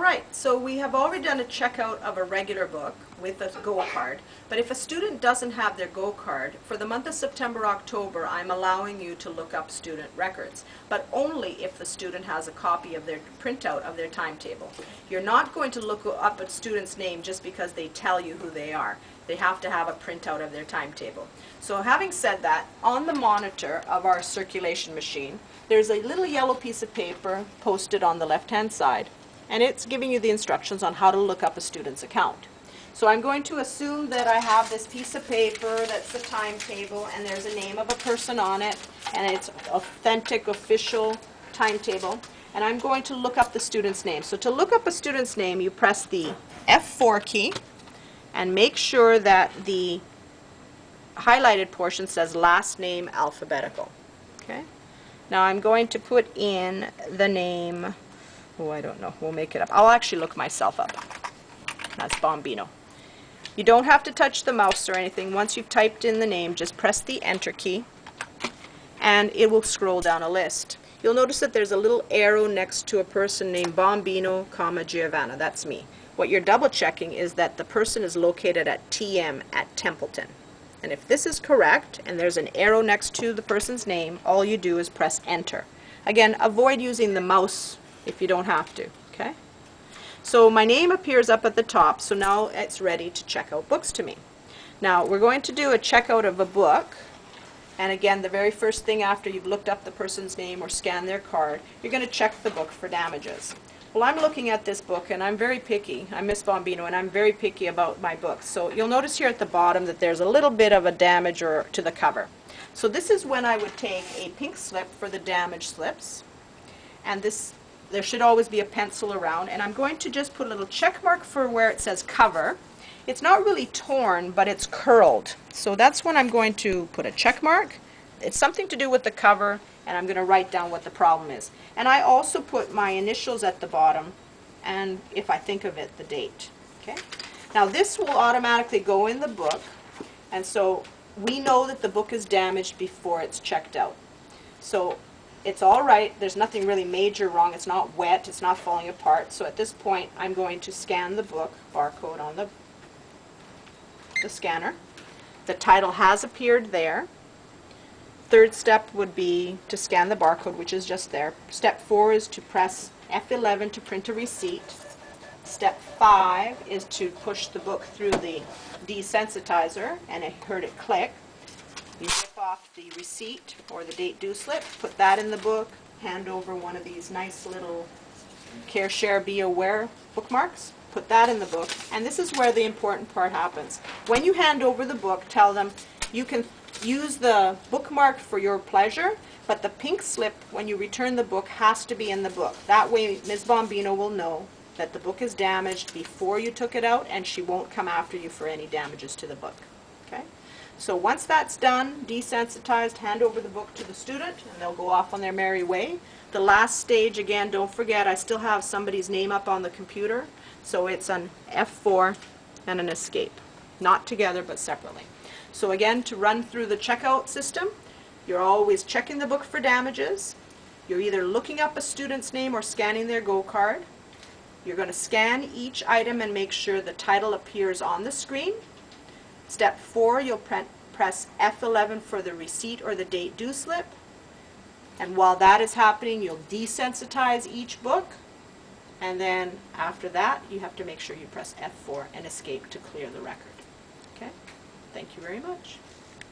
right, so we have already done a checkout of a regular book with a Go card, but if a student doesn't have their Go card, for the month of September, October, I'm allowing you to look up student records, but only if the student has a copy of their printout of their timetable. You're not going to look up a student's name just because they tell you who they are. They have to have a printout of their timetable. So having said that, on the monitor of our circulation machine, there's a little yellow piece of paper posted on the left-hand side, and it's giving you the instructions on how to look up a student's account. So I'm going to assume that I have this piece of paper that's the timetable, and there's a name of a person on it, and it's authentic, official timetable, and I'm going to look up the student's name. So to look up a student's name, you press the F4 key, and make sure that the highlighted portion says last name alphabetical. Okay? Now I'm going to put in the name, oh, I don't know, we'll make it up. I'll actually look myself up. That's Bombino. You don't have to touch the mouse or anything. Once you've typed in the name, just press the Enter key, and it will scroll down a list. You'll notice that there's a little arrow next to a person named Bombino, Giovanna. That's me. What you're double checking is that the person is located at TM at Templeton. And if this is correct, and there's an arrow next to the person's name, all you do is press Enter. Again, avoid using the mouse if you don't have to, okay? So my name appears up at the top, so now it's ready to check out books to me. Now we're going to do a checkout of a book, and again, the very first thing after you've looked up the person's name or scanned their card, you're going to check the book for damages. Well, I'm looking at this book, and I'm very picky. I'm Miss Bombino, and I'm very picky about my books. So you'll notice here at the bottom that there's a little bit of a damage to the cover. So this is when I would take a pink slip for the damaged slips, and there should always be a pencil around, and I'm going to just put a little check mark for where it says cover. It's not really torn, but it's curled. So that's when I'm going to put a check mark. It's something to do with the cover, and I'm going to write down what the problem is. And I also put my initials at the bottom, and if I think of it, the date. Okay? Now this will automatically go in the book, and so we know that the book is damaged before it's checked out. So it's all right. There's nothing really major wrong. It's not wet. It's not falling apart. So at this point, I'm going to scan the book, barcode on the scanner. The title has appeared there. Third step would be to scan the barcode, which is just there. Step 4 is to press F11 to print a receipt. Step 5 is to push the book through the desensitizer, and I heard it click. You rip off the receipt or the date due slip, put that in the book, hand over one of these nice little Care, Share, Be Aware bookmarks, put that in the book, and this is where the important part happens. When you hand over the book, tell them you can use the bookmark for your pleasure, but the pink slip, when you return the book, has to be in the book. That way Ms. Bombino will know that the book is damaged before you took it out, and she won't come after you for any damages to the book. Okay? So once that's done, desensitized, hand over the book to the student, and they'll go off on their merry way. The last stage, again, don't forget, I still have somebody's name up on the computer, so it's an F4 and an escape. Not together, but separately. So again, to run through the checkout system, you're always checking the book for damages. You're either looking up a student's name or scanning their Go card. You're going to scan each item and make sure the title appears on the screen. Step 4, you'll press F11 for the receipt or the date due slip. And while that is happening, you'll desensitize each book. And then after that, you have to make sure you press F4 and escape to clear the record. Okay? Thank you very much.